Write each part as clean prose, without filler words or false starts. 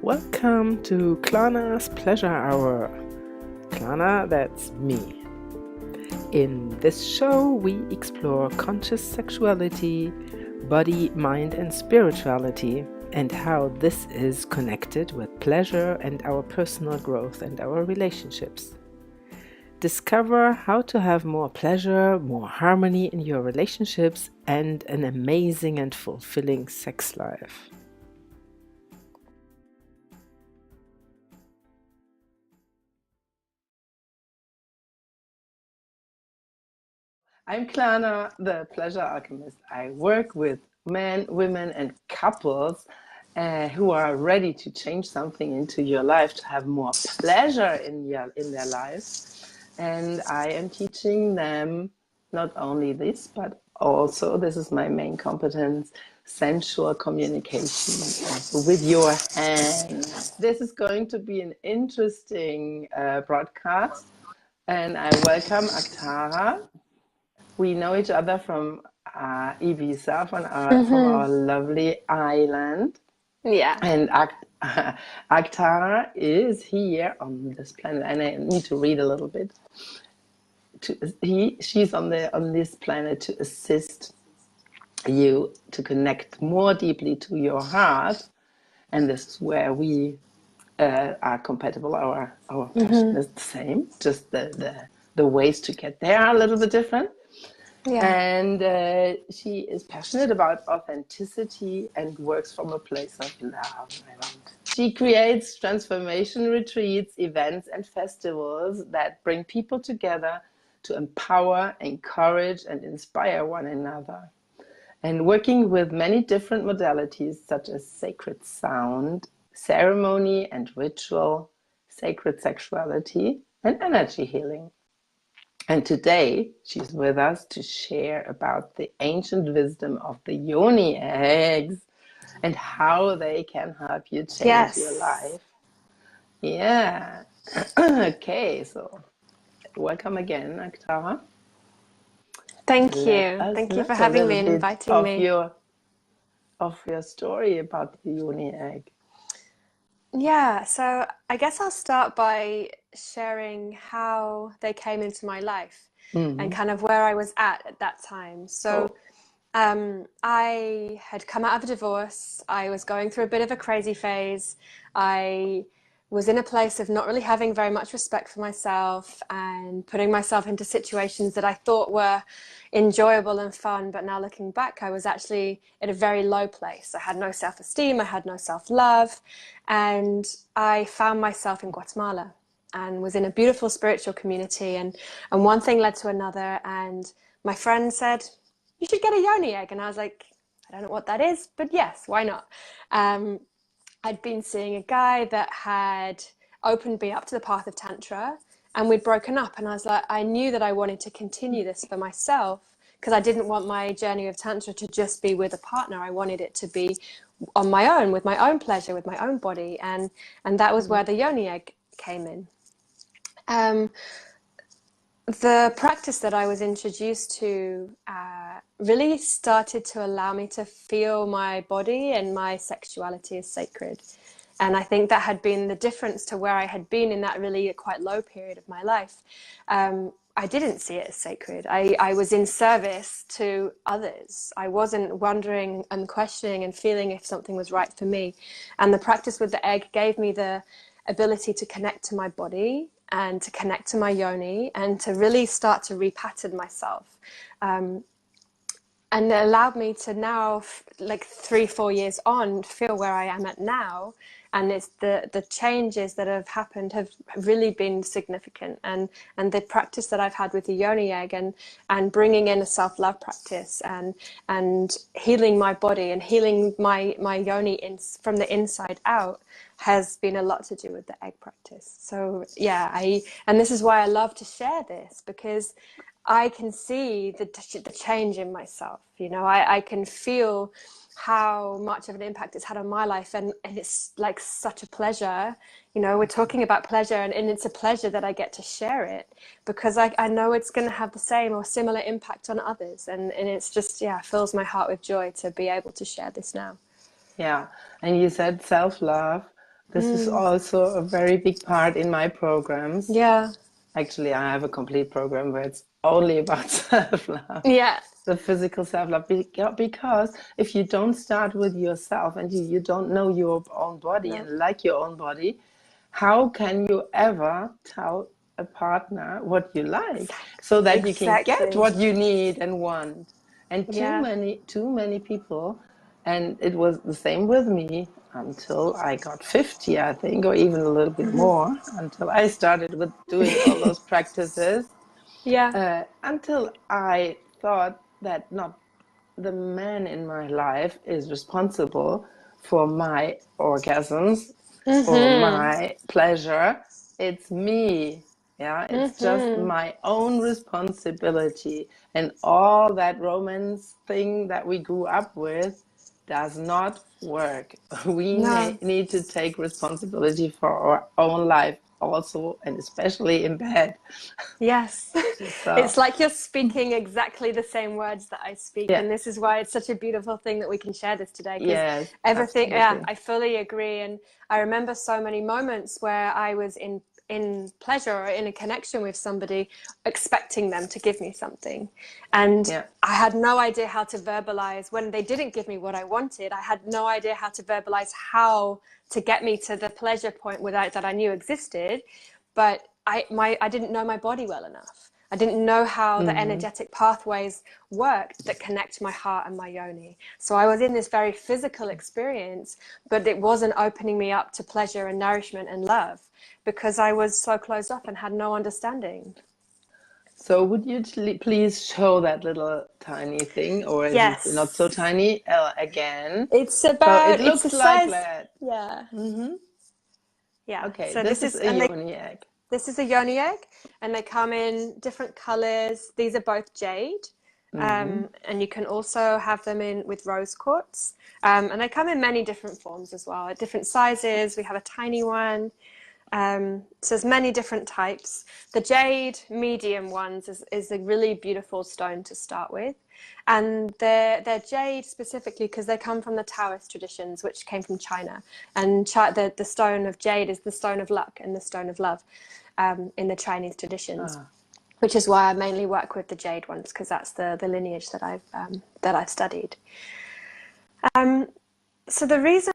Welcome to KLANA'S Pleasure Hour. Klana, that's me. In this show, we explore conscious sexuality, body, mind, and spirituality, and how this is connected with pleasure and our personal growth and our relationships. Discover how to have more pleasure, more harmony in your relationships, and an amazing and fulfilling sex life. I'm Klana, the Pleasure Alchemist. I work with men, women, and couples who are ready to change something into your life, to have more pleasure in their lives. And I am teaching them not only this, but also, this is my main competence, sensual communication with your hands. This is going to be an interesting broadcast, and I welcome Arktara. We know each other from Ibiza, from our lovely island. Yeah. And Arktara is here on this planet, and I need to read a little bit. She's on this planet to assist you to connect more deeply to your heart, and this is where we are compatible. Our passion is the same, just the ways to get there are a little bit different. Yeah. And she is passionate about authenticity and works from a place of love. She creates transformation retreats, events, and festivals that bring people together to empower, encourage, and inspire one another. And working with many different modalities such as sacred sound, ceremony and ritual, sacred sexuality, and energy healing. And today, she's with us to share about the ancient wisdom of the Yoni eggs and how they can help you change your life. Yeah. Okay, so welcome again, Arktara. Thank you. Thank you for having me and inviting me. Of your story about the Yoni egg. Yeah, so I guess I'll start by sharing how they came into my life and kind of where I was at that time. So I had come out of a divorce. I was going through a bit of a crazy phase. I was in a place of not really having very much respect for myself and putting myself into situations that I thought were enjoyable and fun. But now looking back, I was actually at a very low place. I had no self-esteem. I had no self-love. And I found myself in Guatemala and was in a beautiful spiritual community. And one thing led to another. And my friend said, you should get a Yoni egg. And I was like, I don't know what that is, but yes, why not? I'd been seeing a guy that had opened me up to the path of Tantra, and we'd broken up. And I was like, I knew that I wanted to continue this for myself because I didn't want my journey of Tantra to just be with a partner. I wanted it to be on my own, with my own pleasure, with my own body. And that was where the Yoni egg came in. The practice that I was introduced to really started to allow me to feel my body and my sexuality as sacred. And I think that had been the difference to where I had been in that really quite low period of my life. I didn't see it as sacred. I was in service to others. I wasn't wondering and questioning and feeling if something was right for me. And the practice with the egg gave me the ability to connect to my body and to connect to my yoni and to really start to repattern myself. And it allowed me to now, like 3-4 years on, feel where I am at now. And it's the changes that have happened have really been significant. And the practice that I've had with the Yoni egg and bringing in a self-love practice and healing my body and healing my Yoni from the inside out has been a lot to do with the egg practice. So yeah, and this is why I love to share this, because I can see the change in myself. You know, I can feel how much of an impact it's had on my life, and it's like such a pleasure. You know, we're talking about pleasure, and it's a pleasure that I get to share it because I know it's going to have the same or similar impact on others, and it's just, yeah, fills my heart with joy to be able to share this now. Yeah, and you said self-love. This is also a very big part in my programs. Yeah. Actually, I have a complete program where it's only about self-love. Yeah. The physical self-love, because if you don't start with yourself and you don't know your own body and like your own body, how can you ever tell a partner what you like so that you can get what you need and want? And too many people, and it was the same with me until I got 50, I think, or even a little bit more, until I started with doing all those practices. Until I thought that not the man in my life is responsible for my orgasms, for my pleasure. It's me. Yeah, it's just my own responsibility. And all that romance thing that we grew up with does not work. We need to take responsibility for our own life also, and especially in bed. Yes. So, it's like you're speaking exactly the same words that I speak. And this is why it's such a beautiful thing that we can share this today. Because everything, I fully agree. And I remember so many moments where I was in pleasure or in a connection with somebody, expecting them to give me something. And I had no idea how to verbalize when they didn't give me what I wanted. I had no idea how to verbalize how to get me to the pleasure point that I knew existed. But I didn't know my body well enough. I didn't know how the energetic pathways worked that connect my heart and my yoni. So I was in this very physical experience, but it wasn't opening me up to pleasure and nourishment and love because I was so closed off and had no understanding. So would you please show that little tiny thing, or is it not so tiny again? It's about, so it looks it's a like size, that. Yeah. Yeah. Okay, so this is a yoni egg. This is a yoni egg, and they come in different colors. These are both jade, and you can also have them in with rose quartz. And they come in many different forms as well, at different sizes. We have a tiny one. So there's many different types. The jade medium ones is a really beautiful stone to start with. And they're jade specifically because they come from the Taoist traditions, which came from China. And the stone of jade is the stone of luck and the stone of love in the Chinese traditions, which is why I mainly work with the jade ones, because that's the lineage that I've studied. So the reason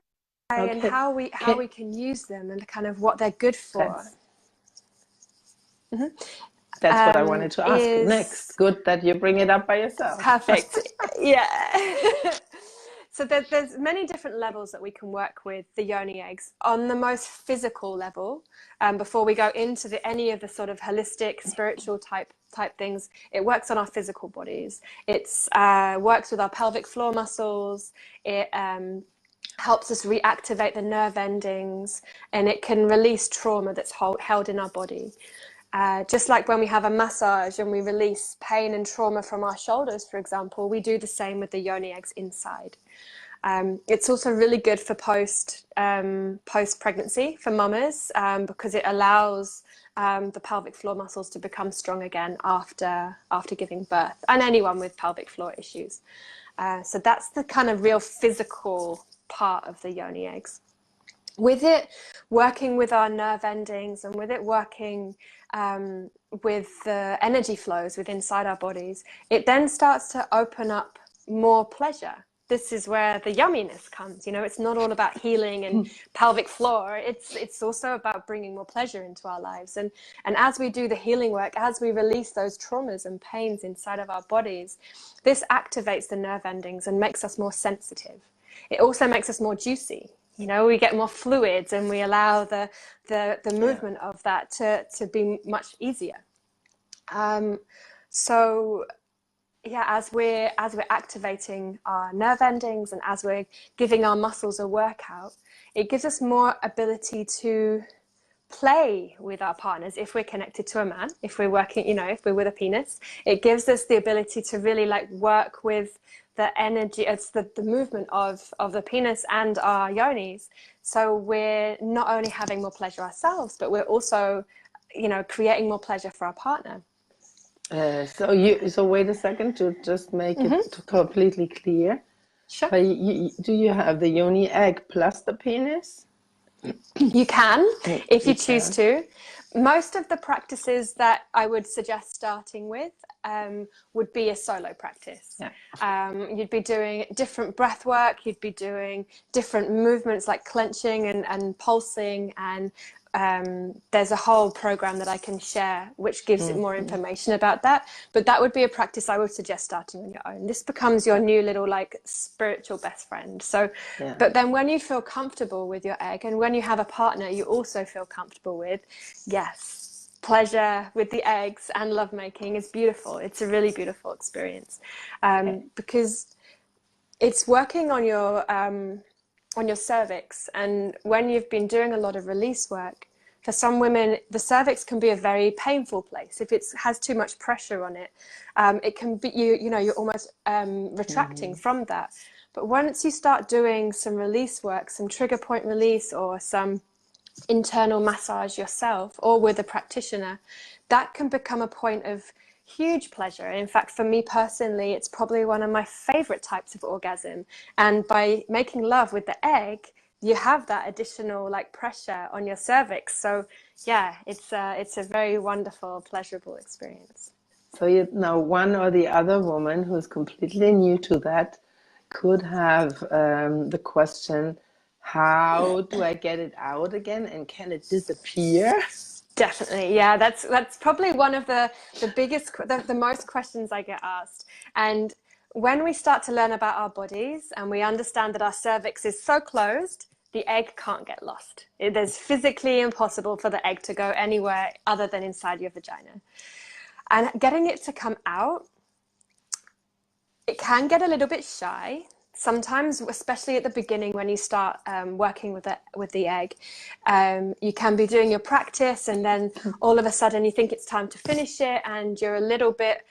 and how we can use them and kind of what they're good for. That's what I wanted to ask you next. Good that you bring it up by yourself. Perfect. Yeah. So there's many different levels that we can work with the yoni eggs. On the most physical level, before we go into any of the sort of holistic, spiritual type things, it works on our physical bodies. It's works with our pelvic floor muscles. It helps us reactivate the nerve endings, and it can release trauma that's held in our body. Just like when we have a massage and we release pain and trauma from our shoulders, for example, we do the same with the yoni eggs inside. It's also really good for post-pregnancy for mamas, because it allows the pelvic floor muscles to become strong again after giving birth, and anyone with pelvic floor issues. So that's the kind of real physical part of the yoni eggs. With it working with our nerve endings and with it working with the energy flows within inside our bodies, it then starts to open up more pleasure. This is where the yumminess comes. You know, it's not all about healing and pelvic floor. It's also about bringing more pleasure into our lives. And as we do the healing work, as we release those traumas and pains inside of our bodies, this activates the nerve endings and makes us more sensitive. It also makes us more juicy. You know, we get more fluids and we allow the movement of that to be much easier. So yeah, as we're activating our nerve endings and as we're giving our muscles a workout, it gives us more ability to play with our partners. If we're connected to a man, if we're working, you know, if we're with a penis, it gives us the ability to really like work with the energy, it's the movement of the penis and our yonis. So we're not only having more pleasure ourselves, but we're also, you know, creating more pleasure for our partner. So wait a second to just make it completely clear. Sure. Do you have the yoni egg plus the penis? You can, if you You choose can. to. Most of the practices that I would suggest starting with would be a solo practice. Yeah. You'd be doing different breath work, you'd be doing different movements like clenching and pulsing, and there's a whole program that I can share which gives it more information about that. But that would be a practice I would suggest starting on your own. This becomes your new little like spiritual best friend. So, Yeah. but then when you feel comfortable with your egg, and when you have a partner you also feel comfortable with, yes, pleasure with the eggs and lovemaking is beautiful. It's a really beautiful experience, because it's working on your cervix. And when you've been doing a lot of release work, for some women the cervix can be a very painful place. If it has too much pressure on it, it can be, you're almost retracting from that. But once you start doing some release work, some trigger point release, or some internal massage yourself or with a practitioner, that can become a point of huge pleasure. And in fact, for me personally, it's probably one of my favorite types of orgasm. And by making love with the egg, you have that additional like pressure on your cervix. So yeah, it's a very wonderful, pleasurable experience. So one or the other woman who's completely new to that could have the question, how do I get it out again, and can it disappear? Definitely, yeah. That's probably one of the biggest, the most questions I get asked. And when we start to learn about our bodies and we understand that our cervix is so closed, the egg can't get lost. It is physically impossible for the egg to go anywhere other than inside your vagina. And getting it to come out, it can get a little bit shy. Sometimes, especially at the beginning when you start working with the egg, you can be doing your practice and then all of a sudden you think it's time to finish it and you're a little bit,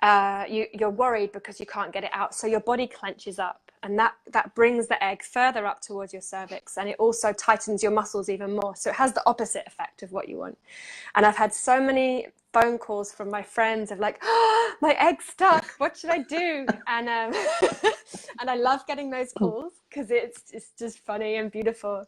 you're worried because you can't get it out. So your body clenches up, and that brings the egg further up towards your cervix, and it also tightens your muscles even more. So it has the opposite effect of what you want. And I've had so many phone calls from my friends of like, oh, my egg's stuck, what should I do? And and I love getting those calls because it's just funny and beautiful.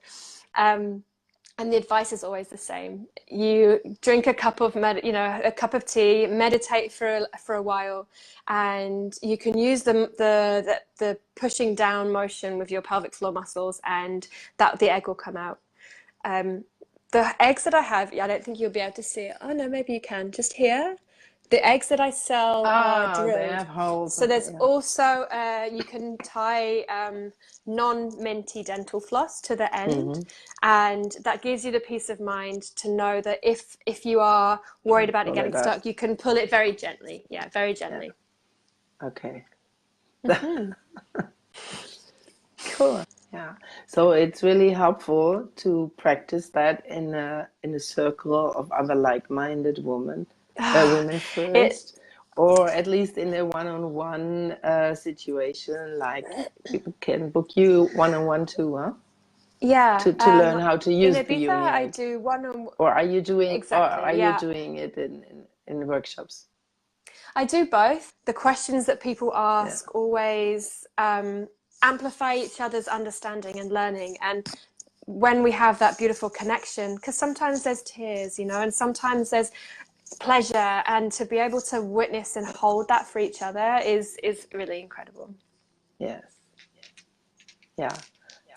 And the advice is always the same. You drink a cup of a cup of tea, meditate for a while, and you can use the pushing down motion with your pelvic floor muscles, and that the egg will come out. The eggs that I have, I don't think you'll be able to see it. Oh no, maybe you can. Just here, the eggs that I sell are drilled. They have holes. So there's also you can tie non-minty dental floss to the end, and that gives you the peace of mind to know that if you are worried about it getting stuck, you can pull it very gently. Yeah, very gently. Yeah. Okay. Cool. Yeah. So it's really helpful to practice that in a circle of other like-minded women first. Or at least in a one-on-one situation, like people can book you one-on-one too, huh? Yeah. To learn how to use the Yoni egg. I do one-on-one. Or are you doing? Exactly, or are you doing it in workshops? I do both. The questions that people ask always amplify each other's understanding and learning. And when we have that beautiful connection, because sometimes there's tears, and sometimes there's pleasure, and to be able to witness and hold that for each other is really incredible. Yes. Yeah.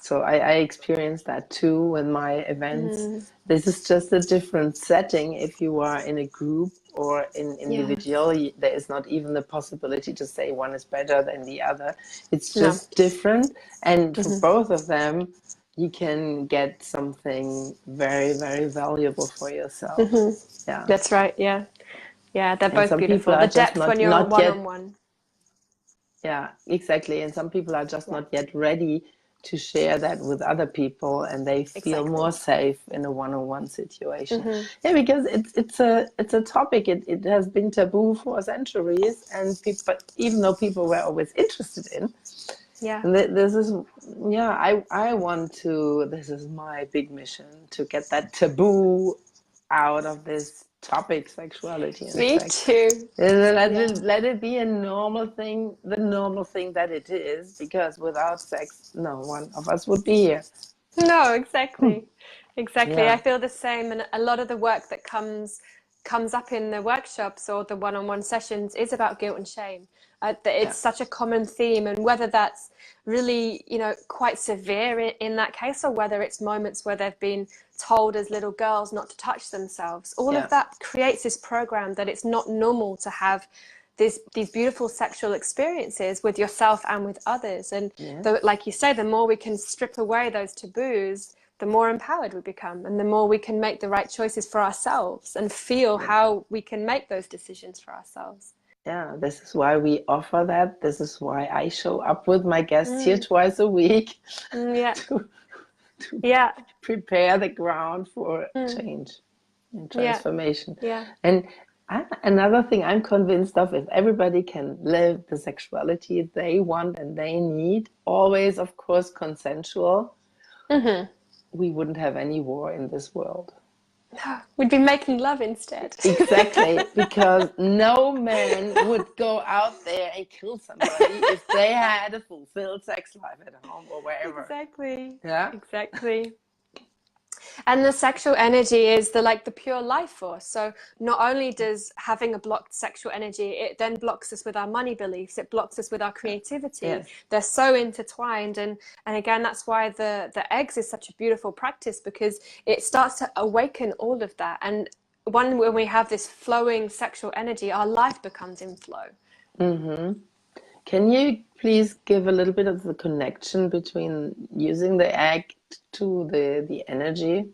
So I experienced that too with my events. This is just a different setting. If you are in a group or in individual, there is not even the possibility to say one is better than the other. It's just different. And for both of them, you can get something very, very valuable for yourself. Yeah, that's right. Yeah, they're both beautiful. The depth when you're one-on-one. Yeah, exactly. And some people are just not yet ready to share that with other people, and they feel more safe in a one-on-one situation. Yeah, because it's a topic. It has been taboo for centuries, and but even though people were always interested in, and this is I want to. This is my big mission, to get that taboo out of this topic, sexuality and sex. Me too. Let it be a normal thing, the normal thing that it is, because without sex, no one of us would be here. No, exactly. Exactly. I Yeah, feel the same. And a lot of the work that comes up in the workshops or the one-on-one sessions is about guilt and shame. yeah, It's such a common theme, and whether that's really, quite severe in that case, or whether it's moments where they've been told as little girls not to touch themselves, all of yeah, that creates this program that it's not normal to have these beautiful sexual experiences with yourself and with others. And yeah. like you say, the more we can strip away those taboos, the more empowered we become, and the more we can make the right choices for ourselves and feel how we can make those decisions for ourselves. Yeah, this is why we offer that. This is why I show up with my guests here Mm, twice a week yeah, to, to yeah, prepare the ground for mm, change and yeah, transformation. yeah, And another thing I'm convinced of, if everybody can live the sexuality they want and they need, always, of course, consensual, hmm. we wouldn't have any war in this world. We'd be making love instead. Exactly, because no man would go out there and kill somebody if they had a fulfilled sex life at home or wherever. Exactly, Yeah, exactly. And the sexual energy is the pure life force. So not only does having a blocked sexual energy, it then blocks us with our money beliefs, it blocks us with our creativity. yes, They're so intertwined. And again, that's why the eggs is such a beautiful practice, because it starts to awaken all of that. And when we have this flowing sexual energy, our life becomes in flow. mm-hmm. Can you please give a little bit of the connection between using the egg to the energy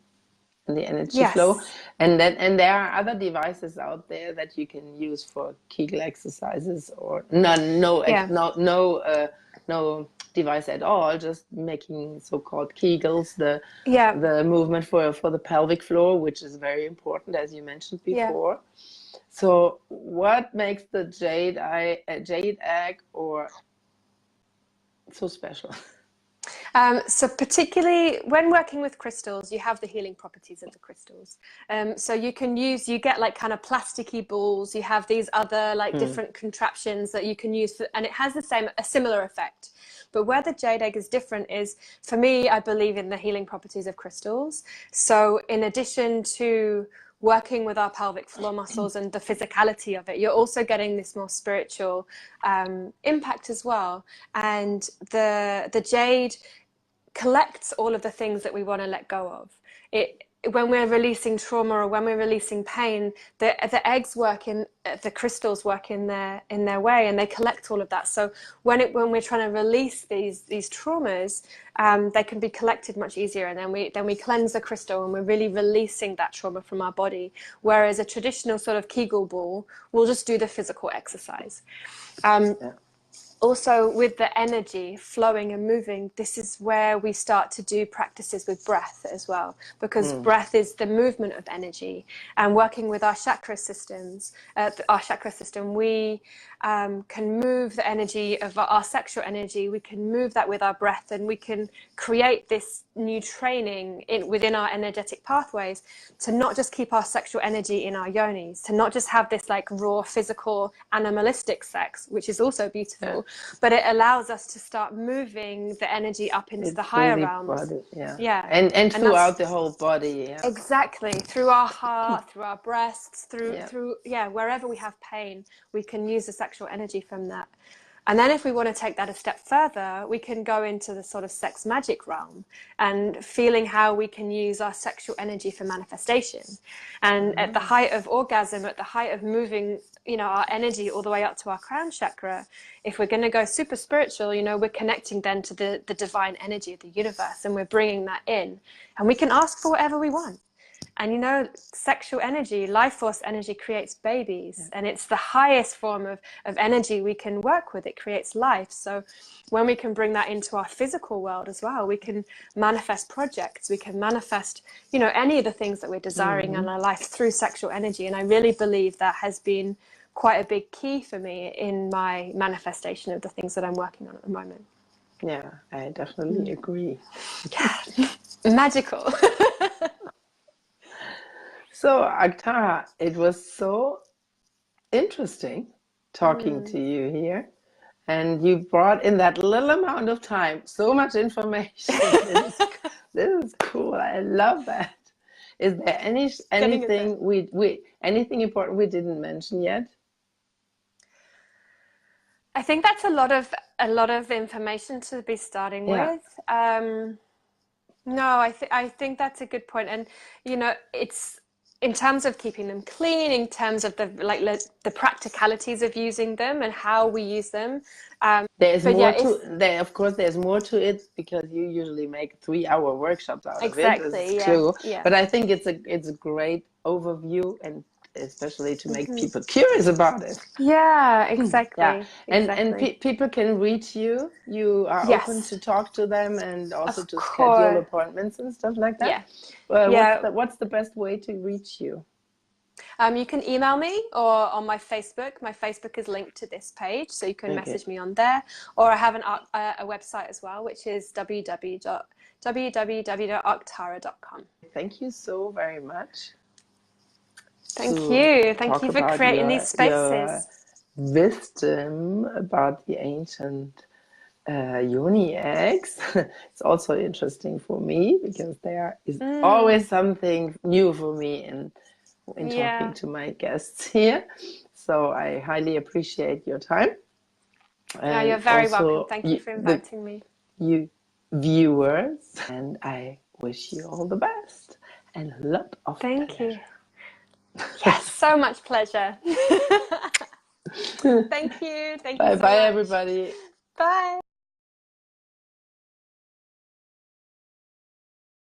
and the energy flow, Yes. and there are other devices out there that you can use for Kegel exercises, or none, Yeah. no device at all, just making so-called Kegels, Yeah. the movement for the pelvic floor, which is very important, as you mentioned Yeah. before. So what makes the jade egg or so special? So particularly when working with crystals, you have the healing properties of the crystals. So you get like kind of plasticky balls. You have these other like different contraptions that you can use, and it has a similar effect. But where the jade egg is different is, for me, I believe in the healing properties of crystals. So in addition to working with our pelvic floor muscles and the physicality of it, you're also getting this more spiritual impact as well. And the jade collects all of the things that we want to let go of. It When we're releasing trauma or when we're releasing pain, the eggs work in the crystals work in their way, and they collect all of that. So when we're trying to release these traumas, they can be collected much easier, and then we cleanse the crystal, and we're really releasing that trauma from our body. Whereas a traditional sort of Kegel ball will just do the physical exercise. Yeah. Also, with the energy flowing and moving, this is where we start to do practices with breath as well, because breath is the movement of energy. And working with our chakra systems, we can move the energy of our sexual energy. We can move that with our breath, and we can create this new training within our energetic pathways to not just keep our sexual energy in our yonis, to not just have this like raw physical animalistic sex, which is also beautiful, but it allows us to start moving the energy up into the Through higher the realms. body, yeah, Yeah. and And that's throughout the whole body, yeah, exactly through our heart, through our breasts, yeah. wherever we have pain, we can use the sexual energy from that. And then if we want to take that a step further, we can go into the sort of sex magic realm and feeling how we can use our sexual energy for manifestation. And at the height of orgasm, at the height of moving, our energy all the way up to our crown chakra, if we're going to go super spiritual, we're connecting then to the divine energy of the universe, and we're bringing that in, and we can ask for whatever we want. And sexual energy, life force energy, creates babies, and it's the highest form of energy we can work with. It creates life. So when we can bring that into our physical world as well, we can manifest projects, we can manifest, any of the things that we're desiring in our life through sexual energy. And I really believe that has been quite a big key for me in my manifestation of the things that I'm working on at the moment. Yeah, I definitely agree. Yeah, magical. So, Arktara, it was so interesting talking to you here. And you brought in that little amount of time so much information. It is This is cool. I love that. Is there anything anything important we didn't mention yet? I think that's a lot of information to be starting with. No, I think that's a good point. And you know, it's in terms of keeping them clean, in terms of the practicalities of using them and how we use them. There's more of course, there's more to it because you usually make 3-hour workshops out of it. It's true. Yeah. But I think it's a great overview, and especially to make people curious about it. Yeah, exactly. Yeah. And people can reach you. You are open to talk to them and also to schedule appointments and stuff like that. What's the best way to reach you? You can email me or on my Facebook. My Facebook is linked to this page, so you can message me on there. Or I have a website as well, which is www.arktara.com. Thank you so very much. Thank you. Thank you for creating these spaces. Your wisdom about the ancient Yoni eggs. It's also interesting for me because there is always something new for me in talking to my guests here. So I highly appreciate your time. Yeah, you're very welcome. Thank you for inviting me. You viewers, and I wish you all the best and a lot of pleasure. Thank you. Yes, so much pleasure. Thank you. Thank you so much. Bye, everybody. Bye.